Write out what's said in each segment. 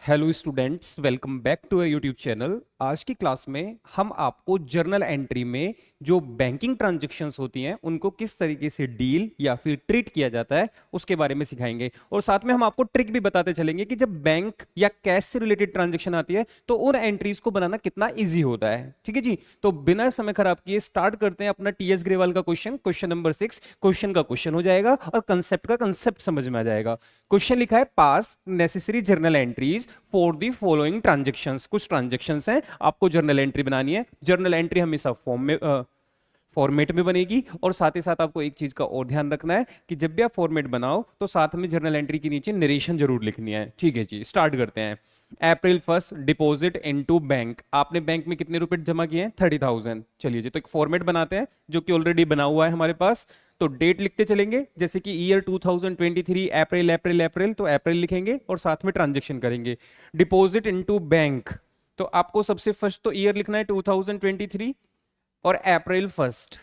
Hello students, welcome back to YouTube channel. आज की class में हम आपको जर्नल एंट्री में जो बैंकिंग ट्रांजैक्शंस होती हैं उनको किस तरीके से डील या फिर ट्रीट किया जाता है उसके बारे में सिखाएंगे। और साथ में हम आपको ट्रिक भी बताते चलेंगे कि जब बैंक या कैश से रिलेटेड ट्रांजैक्शन आती है तो उन एंट्रीज को बनाना कितना ईजी होता है। ठीक है जी, तो बिना समय खराब किए स्टार्ट करते हैं अपना टीएस ग्रेवाल का क्वेश्चन नंबर 6। क्वेश्चन का क्वेश्चन हो जाएगा और कंसेप्ट का कंसेप्ट समझ में आ जाएगा। क्वेश्चन लिखा है, पास necessary journal entries for the following transactions. कुछ ट्रांजेक्शंस हैं, आपको जर्नल एंट्री बनानी है। जर्नल एंट्री हमेशा फॉर्मेट में बनेगी। और साथ ही साथ आपको एक चीज का और ध्यान रखना है कि जब भी आप फॉर्मेट बनाओ तो साथ में जर्नल एंट्री के नीचे नरेशन जरूर लिखनी है। ठीक है जी, स्टार्ट करते हैं। अप्रैल 1 डिपॉजिट इनटू बैंक। आपने बैंक में कितने रुपए जमा किए हैं? 30,000। चलिए जी, तो एक फॉर्मेट बनाते हैं जो कि ऑलरेडी बना हुआ है हमारे पास। तो डेट लिखते चलेंगे, जैसे कि ईयर 2023 अप्रैल अप्रैल अप्रैल, तो अप्रैल लिखेंगे और साथ में ट्रांजेक्शन करेंगे। डिपॉजिट इनटू बैंक, तो आपको सबसे फर्स्ट तो ईयर लिखना है 2023 और अप्रैल 1।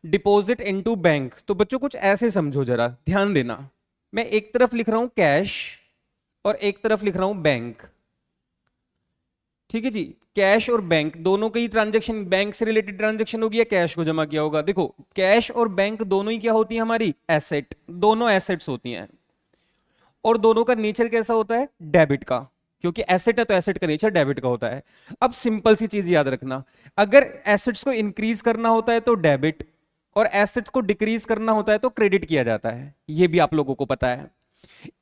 डिपॉजिट इनटू बैंक, तो बच्चों कुछ ऐसे समझो, जरा ध्यान देना। मैं एक तरफ लिख रहा हूं कैश और एक तरफ लिख रहा हूं बैंक। ठीक है जी, कैश और बैंक दोनों की ट्रांजैक्शन, बैंक से रिलेटेड ट्रांजैक्शन होगी या कैश को जमा किया होगा। देखो, कैश और बैंक दोनों ही क्या होती है? हमारी एसेट, दोनों एसेट्स होती हैं। और दोनों का नेचर कैसा होता है? डेबिट का, क्योंकि एसेट है तो एसेट का नेचर डेबिट का होता है। अब सिंपल सी चीज याद रखना, अगर एसेट्स को इंक्रीज करना होता है तो डेबिट, और एसेट्स को डिक्रीज करना होता है तो क्रेडिट किया जाता है। ये भी आप लोगों को पता है।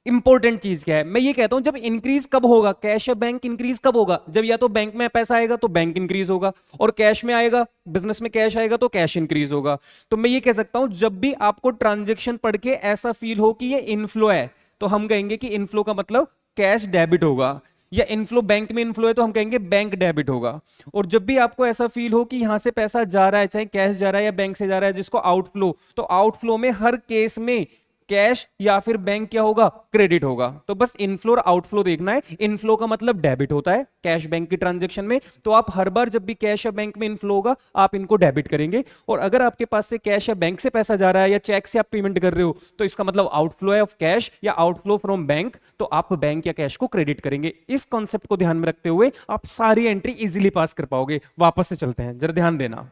इंपॉर्टेंट चीज क्या है, मैं ये कहता हूं जब इंक्रीज कब होगा, कैश या बैंक इंक्रीज कब होगा? जब या तो बैंक में पैसा आएगा तो बैंक इंक्रीज होगा, और कैश में आएगा, बिजनेस में कैश आएगा तो कैश इंक्रीज होगा। तो मैं ये कह सकता हूं जब भी आपको ट्रांजेक्शन पढ़ के ऐसा फील हो कि ये इनफ्लो है तो हम कहेंगे कि इनफ्लो का मतलब कैश डेबिट होगा, या इनफ्लो बैंक में इनफ्लो है तो हम कहेंगे बैंक डेबिट होगा। और जब भी आपको ऐसा फील हो कि यहां से पैसा जा रहा है, चाहे कैश जा रहा है या बैंक से जा रहा है, जिसको आउटफ्लो, तो आउटफ्लो में हर केस में कैश या फिर बैंक क्या होगा? क्रेडिट होगा। तो बस इनफ्लो और आउटफ्लो देखना है। इनफ्लो का मतलब डेबिट होता है कैश बैंक की ट्रांजैक्शन में, तो आप हर बार जब भी कैश या बैंक में इनफ्लो होगा आप इनको डेबिट करेंगे। और अगर आपके पास से कैश या बैंक से पैसा जा रहा है या चेक से आप पेमेंट कर रहे हो तो इसका मतलब आउटफ्लो है ऑफ कैश या आउटफ्लो फ्रॉम बैंक, तो आप बैंक या कैश को क्रेडिट करेंगे। इस कॉन्सेप्ट को ध्यान में रखते हुए आप सारी एंट्री इजीली पास कर पाओगे। वापस से चलते हैं, जरा ध्यान देना।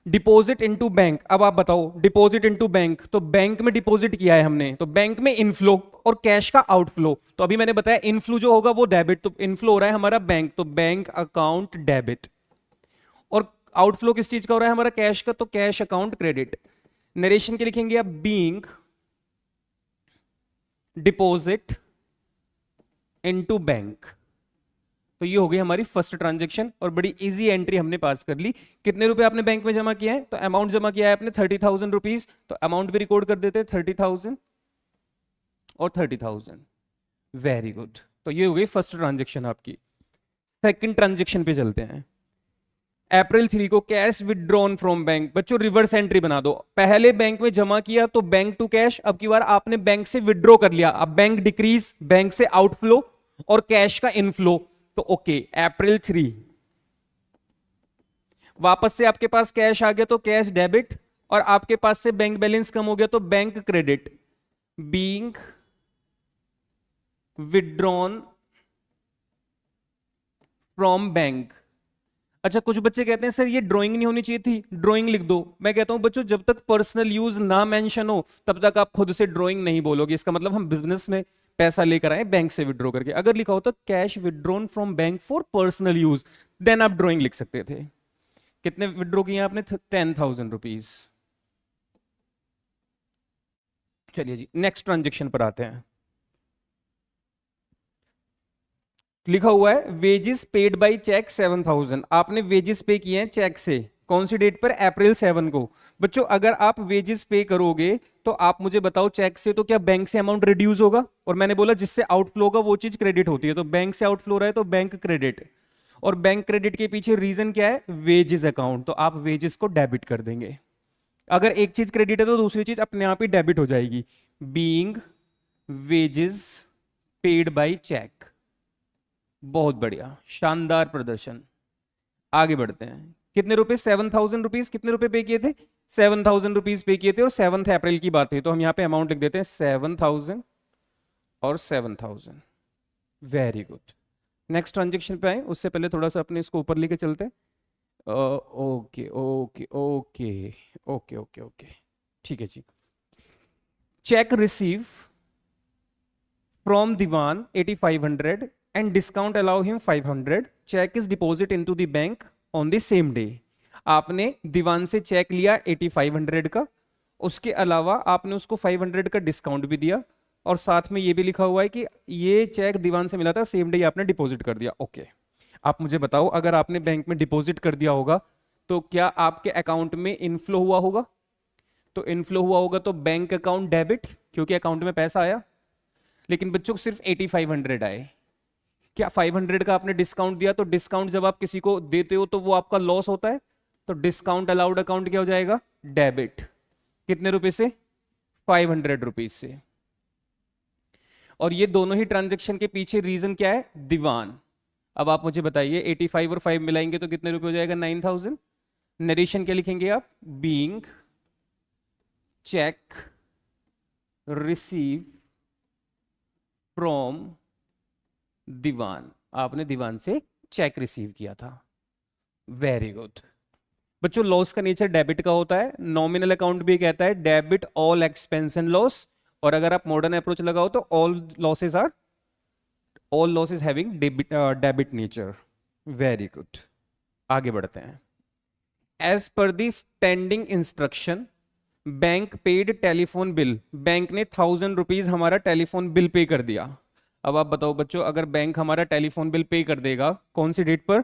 डिपॉजिट इनटू बैंक, अब आप बताओ, डिपॉजिट इनटू बैंक, तो बैंक में डिपॉजिट किया है हमने, तो बैंक में इनफ्लो और कैश का आउटफ्लो। तो अभी मैंने बताया इनफ्लो जो होगा वो डेबिट, तो इनफ्लो हो रहा है हमारा बैंक, तो बैंक अकाउंट डेबिट। और आउटफ्लो किस चीज का हो रहा है? हमारा कैश का, तो कैश अकाउंट क्रेडिट। नरेशन के लिखेंगे आप बीइंग डिपॉजिट इनटू बैंक। तो ये हो गई हमारी फर्स्ट ट्रांजैक्शन और बड़ी इजी एंट्री हमने पास कर ली। कितने रुपए आपने बैंक में जमा किया है? तो अमाउंट जमा किया है आपने 30,000 रुपीज, तो अमाउंट भी रिकॉर्ड कर देते हैं 30,000 और 30,000। वेरी गुड, तो ये हो गई फर्स्ट ट्रांजैक्शन आपकी। सेकंड ट्रांजैक्शन पे चलते हैं। अप्रैल 3 को कैश विदड्रॉन फ्रॉम बैंक। बच्चों रिवर्स एंट्री बना दो, पहले बैंक में जमा किया तो बैंक टू कैश, अब की बार आपने बैंक से विदड्रॉ कर लिया, अब बैंक डिक्रीज, बैंक से आउटफ्लो और कैश का इनफ्लो। तो ओके, अप्रैल 3 वापस से आपके पास कैश आ गया तो कैश डेबिट, और आपके पास से बैंक बैलेंस कम हो गया तो bank credit. Being withdrawn from bank. अच्छा, कुछ बच्चे कहते हैं सर ये ड्राइंग नहीं होनी चाहिए थी, ड्राइंग लिख दो। मैं कहता हूं बच्चों जब तक पर्सनल यूज ना मेंशन हो तब तक आप खुद से ड्राइंग नहीं बोलोगे। इसका मतलब हम बिजनेस में पैसा लेकर आए बैंक से विड्रॉ करके। अगर लिखा होता cash withdrawn from bank for personal use, then आप ड्राइंग लिख सकते थे। कितने विड्रॉ किए आपने? 10,000 रुपीज। चलिए जी, नेक्स्ट ट्रांजेक्शन पर आते हैं। लिखा हुआ है वेजेस पेड बाय चेक 7,000। आपने वेजेस पे किए हैं चेक से, कौन सी डेट पर? अप्रैल 7 को। बच्चों अगर आप वेजेस पे करोगे तो आप मुझे बताओ चेक से तो क्या बैंक से अमाउंट रिड्यूस होगा? और मैंने बोला जिससे आउटफ्लो होगा वो चीज क्रेडिट होती है, तो बैंक से आउटफ्लो रहा है तो बैंक क्रेडिट। और बैंक क्रेडिट के पीछे रीजन क्या है? वेजेस अकाउंट, तो आप वेजेस को डेबिट कर देंगे। अगर एक चीज क्रेडिट है तो दूसरी चीज अपने आप ही डेबिट हो जाएगी। Being wages paid by cheque. बहुत बढ़िया, शानदार प्रदर्शन। आगे बढ़ते हैं। कितने रुपए? 7,000 रुपीज। कितने रुपए पे किए थे? 7,000 रुपीज पे किए थे, और 7 अप्रैल की बात है तो हम यहां पे अमाउंट लिख देते हैं 7,000 और 7,000। Very good. नेक्स्ट ट्रांजेक्शन पे आए, उससे पहले थोड़ा सा अपने इसको ऊपर लेके चलते हैं। Okay okay okay okay okay okay, ठीक है जी। Cheque receive from Dewan 8500 and discount allow him 500। Cheque is deposit into the bank on the same day. आपने दीवान से चेक लिया 8500 का, उसके अलावा आपने उसको 500 का डिस्काउंट भी दिया, और साथ में ये भी लिखा हुआ है कि ये चेक दीवान से मिला था, सेम डे आपने डिपॉजिट कर दिया। ओके, आप मुझे बताओ, अगर आपने बैंक में डिपॉजिट कर दिया होगा तो क्या आपके अकाउंट में इनफ्लो हुआ होगा? तो इनफ्लो हुआ होगा तो बैंक अकाउंट डेबिट, क्योंकि अकाउंट में पैसा आया। लेकिन बच्चों सिर्फ 8500 आए। क्या 500 का आपने डिस्काउंट दिया, तो डिस्काउंट जब आप किसी को देते हो तो वो आपका लॉस होता है, तो डिस्काउंट अलाउड अकाउंट क्या हो जाएगा? डेबिट। कितने रुपए से? 500 रुपीज से। और ये दोनों ही ट्रांजेक्शन के पीछे रीजन क्या है? दीवान। अब आप मुझे बताइए, 85 और 5 मिलाएंगे तो कितने रुपए हो जाएगा? 9000। नरेशन क्या लिखेंगे आप? Being cheque receive from Dewan. आपने दीवान से चेक रिसीव किया था। Very good. बच्चों, लॉस का नेचर डेबिट का होता है। नॉमिनल अकाउंट भी कहता है debit all expense and loss, और अगर आप मॉडर्न अप्रोच लगाओ तो all losses having debit nature. Very good, आगे बढ़ते हैं। As per the standing instruction bank paid telephone bill. Bank ने 1000 रुपीज हमारा टेलीफोन बिल पे कर दिया। अब आप बताओ बच्चों, अगर बैंक हमारा टेलीफोन बिल पे कर देगा कौन सी डेट पर?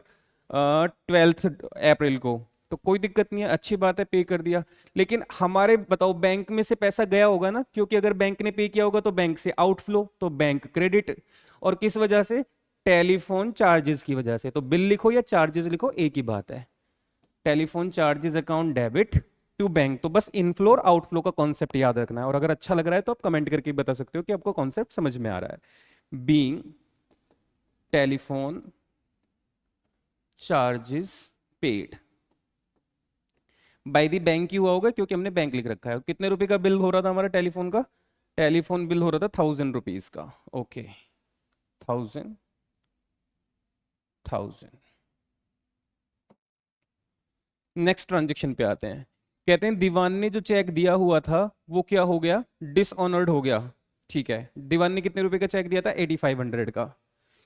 12 अप्रैल को, तो कोई दिक्कत नहीं है, अच्छी बात है, पे कर दिया। लेकिन हमारे बताओ बैंक में से पैसा गया होगा ना, क्योंकि अगर बैंक ने पे किया होगा तो बैंक से आउटफ्लो, तो बैंक क्रेडिट। और किस वजह से? टेलीफोन चार्जेस की वजह से। तो बिल लिखो या चार्जेस लिखो, एक ही बात है। Telephone charges account debit to bank. तो बस इनफ्लो और आउटफ्लो का कॉन्सेप्ट याद रखना है, और अगर अच्छा लग रहा है तो आप कमेंट करके बता सकते हो कि आपको कॉन्सेप्ट समझ में आ रहा है। Being telephone charges paid by the bank ही हुआ होगा, क्योंकि हमने बैंक लिख रखा है। कितने रुपए का बिल हो रहा था हमारा टेलीफोन का? टेलीफोन बिल हो रहा था 1000 रुपीज का। ओके, 1000। नेक्स्ट ट्रांजेक्शन पे आते हैं। कहते हैं दीवान ने जो चेक दिया हुआ था वो क्या हो गया? डिसऑनर्ड हो गया। ठीक है, दीवान ने कितने रुपए का चेक दिया था? 8500 का।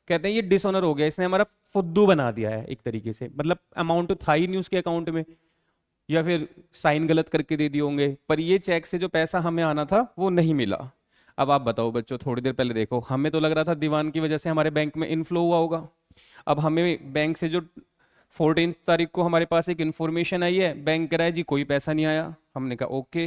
कहते हैं ये डिसऑनर हो गया, इसने हमारा फुद्दू बना दिया है एक तरीके से, मतलब अमाउंट तो था ही नहीं उसके अकाउंट में, या फिर साइन गलत करके दे दिए होंगे, पर ये चेक से जो पैसा हमें आना था वो नहीं मिला। अब आप बताओ बच्चों, थोड़ी देर पहले देखो, हमें तो लग रहा था दीवान की वजह से हमारे बैंक में इनफ्लो हुआ होगा। अब हमें बैंक से जो 14 तारीख को हमारे पास एक इन्फॉर्मेशन आई है, बैंक कह रहा है जी कोई पैसा नहीं आया। हमने कहा ओके,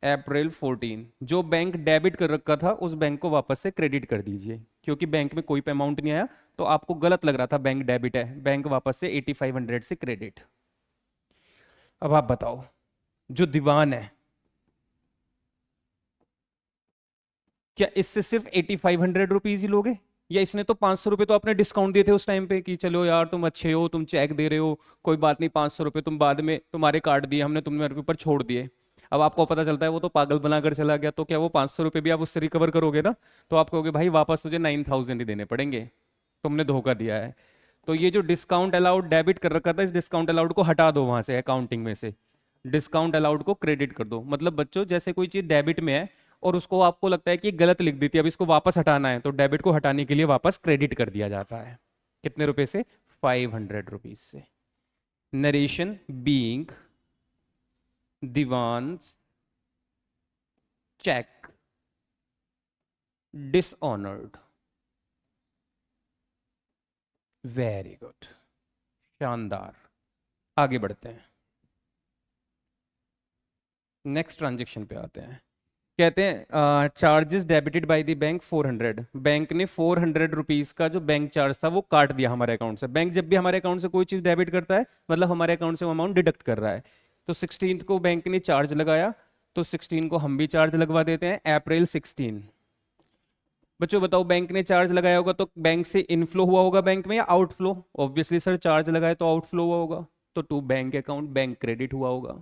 अप्रैल 14 जो बैंक डेबिट कर रखा था उस बैंक को वापस से क्रेडिट कर दीजिए, क्योंकि बैंक में कोई अमाउंट नहीं आया, तो आपको गलत लग रहा था, बैंक डेबिट है, बैंक वापस से 8500 से क्रेडिट। अब आप बताओ, जो दीवान है क्या इससे सिर्फ 8500 रुपीज ही लोगे, या इसने तो 500 रुपए तो आपने डिस्काउंट दिए थे उस टाइम पे कि चलो यार तुम अच्छे हो, तुम चेक दे रहे हो, कोई बात नहीं, 500 रुपए तुम बाद में तुम्हारे काट दिए हमने, तुमने मेरे ऊपर छोड़ दिए। अब आपको पता चलता है वो तो पागल बनाकर चला गया, तो क्या वो 500 रुपए भी आप उससे रिकवर करोगे ना? तो आप कहोगे भाई वापस तुझे 9000 ही देने पड़ेंगे, तुमने धोखा दिया है। तो ये जो डिस्काउंट अलाउड डेबिट कर रखा था, इस डिस्काउंट अलाउड को हटा दो वहां से, अकाउंटिंग में से डिस्काउंट अलाउड को क्रेडिट कर दो। मतलब बच्चों, जैसे कोई चीज डेबिट में है और उसको आपको लगता है कि गलत लिख दी थी, अब इसको वापस हटाना है, तो डेबिट को हटाने के लिए वापस क्रेडिट कर दिया जाता है। कितने रुपए से? 500 रुपीज से। Narration being Diwan's cheque dishonoured. Very good, शानदार। आगे बढ़ते हैं, नेक्स्ट ट्रांजेक्शन पे आते हैं। कहते हैं charges debited bye the bank 400। Bank ने 400 रुपीज का जो बैंक चार्ज था वो काट दिया हमारे अकाउंट से। बैंक जब भी हमारे अकाउंट से कोई चीज डेबिट करता है मतलब हमारे अकाउंट से वो अमाउंट डिडक्ट कर रहा है। तो 16 को बैंक ने चार्ज लगाया, तो 16 को हम भी चार्ज लगवा देते हैं, अप्रैल 16। बच्चों बताओ, बैंक ने चार्ज लगाया होगा तो बैंक से इनफ्लो हुआ होगा बैंक में या आउटफ्लो? ऑब्वियसली सर, चार्ज लगाए तो आउटफ्लो हुआ होगा, तो to bank account bank credit हुआ होगा।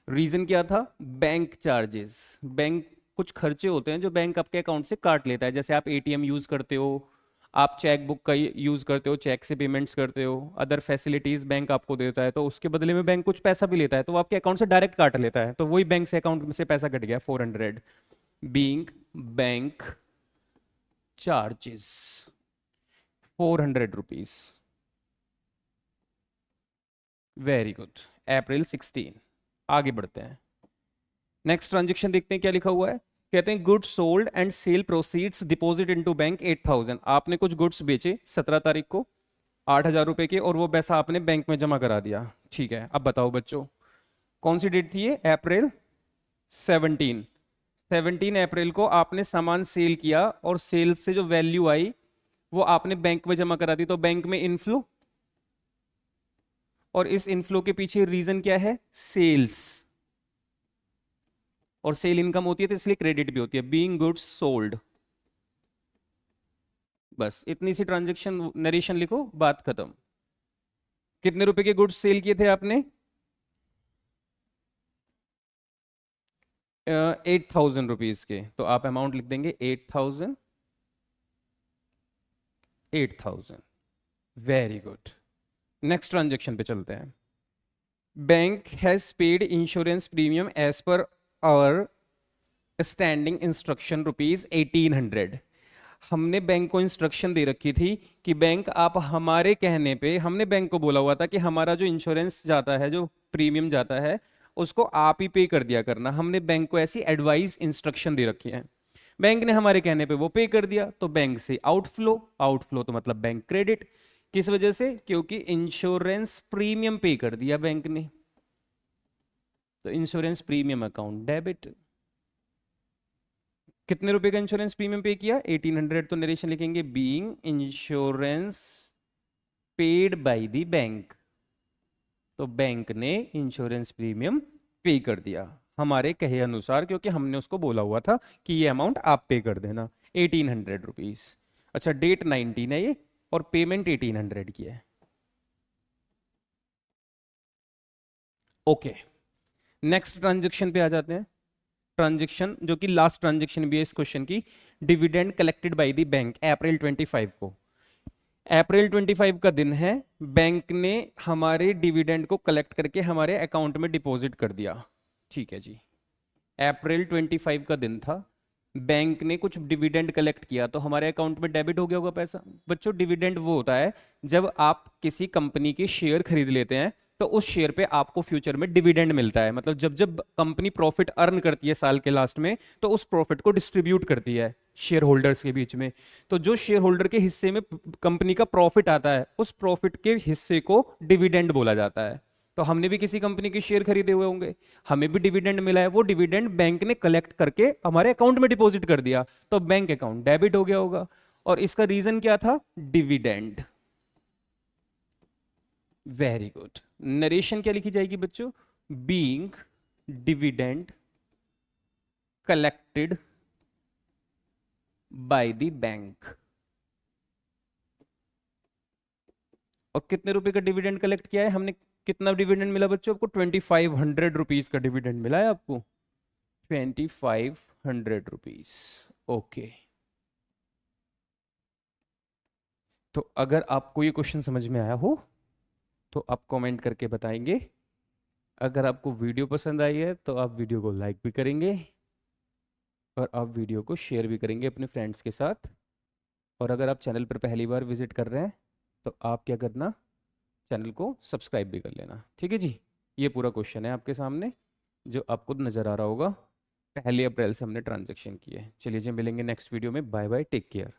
रीजन क्या था? Bank charges. बैंक कुछ खर्चे होते हैं जो बैंक आपके अकाउंट से काट लेता है, जैसे आप एटीएम यूज करते हो, आप चेक बुक का यूज करते हो, चेक से पेमेंट्स करते हो, अदर फैसिलिटीज बैंक आपको देता है, तो उसके बदले में बैंक कुछ पैसा भी लेता है, तो वो आपके अकाउंट से डायरेक्ट काट लेता है, तो वही बैंक से अकाउंट में से पैसा कट गया 400, being bank charges 400 rupees. Very good, April 16। आगे बढ़ते हैं, नेक्स्ट ट्रांजेक्शन देखते हैं क्या लिखा हुआ है। कहते हैं goods sold and sale proceeds deposit into bank 8000। आपने कुछ गुड्स बेचे 17 तारीख को 8000 रुपए के, और वो पैसा आपने बैंक में जमा करा दिया। ठीक है, अब बताओ बच्चों कौन सी डेट थी ये? अप्रैल 17। 17 अप्रैल को आपने सामान सेल किया, और सेल से जो वैल्यू आई वो आपने बैंक में जमा करा दी, तो बैंक में इनफ्लो, और इस इनफ्लो के पीछे रीजन क्या है? सेल्स, और सेल इनकम होती है तो इसलिए क्रेडिट भी होती है, बीइंग गुड्स सोल्ड। बस इतनी सी ट्रांजेक्शन नरेशन लिखो, बात खत्म। कितने रुपए के गुड्स सेल किए थे आपने? 8000 रुपीज के, तो आप अमाउंट लिख देंगे 8000। 8000, वेरी गुड। नेक्स्ट ट्रांजेक्शन पे चलते हैं। Bank has paid insurance premium as per our standing instruction rupees 1800। हमने बैंक को इंस्ट्रक्शन दे रखी थी कि बैंक आप हमारे कहने पे, हमने बैंक को बोला हुआ था कि हमारा जो इंश्योरेंस जाता है, जो प्रीमियम जाता है, उसको आप ही पे कर दिया करना। हमने बैंक को ऐसी एडवाइस इंस्ट्रक्शन दे रखी है, बैंक ने हमारे कहने पे वो पे कर दिया, तो बैंक से आउटफ्लो, आउटफ्लो तो मतलब बैंक क्रेडिट। किस वजह से? क्योंकि इंश्योरेंस प्रीमियम पे कर दिया बैंक ने, तो इंश्योरेंस प्रीमियम अकाउंट डेबिट। कितने रुपए का इंश्योरेंस प्रीमियम पे किया? 1800, तो नरेशन लिखेंगे being insurance paid by the bank, तो बैंक ने इंश्योरेंस प्रीमियम पे कर दिया हमारे कहे अनुसार, क्योंकि हमने उसको बोला हुआ था कि ये अमाउंट आप पे कर देना 1800 रुपीज। अच्छा, डेट 19 है ये, और पेमेंट 1800 की है। ओके, नेक्स्ट ट्रांजेक्शन पे आ जाते हैं। ट्रांजेक्शन जो कि लास्ट ट्रांजेक्शन भी है इस क्वेश्चन की, dividend collected by the bank April 25 को। अप्रैल 25 का दिन है, बैंक ने हमारे डिविडेंड को कलेक्ट करके हमारे अकाउंट में डिपॉजिट कर दिया। ठीक है जी, अप्रैल 25 का दिन था, बैंक ने कुछ डिविडेंड कलेक्ट किया, तो हमारे अकाउंट में डेबिट हो गया होगा पैसा। बच्चों डिविडेंड वो होता है जब आप किसी कंपनी के शेयर खरीद लेते हैं, तो उस शेयर पे आपको फ्यूचर में डिविडेंड मिलता है। मतलब जब जब कंपनी प्रॉफिट अर्न करती है साल के लास्ट में, तो उस प्रॉफिट को डिस्ट्रीब्यूट करती है शेयर होल्डर्स के बीच में। तो जो शेयर होल्डर के हिस्से में कंपनी का प्रॉफिट आता है, उस प्रॉफिट के हिस्से को डिविडेंड बोला जाता है। तो हमने भी किसी कंपनी के शेयर खरीदे हुए होंगे, हमें भी डिविडेंड मिला है, वो डिविडेंड बैंक ने कलेक्ट करके हमारे अकाउंट में डिपॉजिट कर दिया, तो बैंक अकाउंट डेबिट हो गया होगा। और इसका रीजन क्या था? डिविडेंड। वेरी गुड, नरेशन क्या लिखी जाएगी बच्चों? Being dividend collected by the bank. और कितने रुपए का डिविडेंड कलेक्ट किया है हमने? कितना डिविडेंड मिला बच्चों आपको? 2500 रुपीज का डिविडेंड मिला है आपको, 2500 रुपीज। ओके, तो अगर आपको ये क्वेश्चन समझ में आया हो तो आप कमेंट करके बताएंगे। अगर आपको वीडियो पसंद आई है तो आप वीडियो को लाइक भी करेंगे, और आप वीडियो को शेयर भी करेंगे अपने फ्रेंड्स के साथ। और अगर आप चैनल पर पहली बार विजिट कर रहे हैं तो आप क्या करना, चैनल को सब्सक्राइब भी कर लेना। ठीक है जी, ये पूरा क्वेश्चन है आपके सामने जो आपको नज़र आ रहा होगा। 1 अप्रैल से हमने ट्रांजैक्शन किए। चलिए जी, मिलेंगे नेक्स्ट वीडियो में। Bye bye, take care.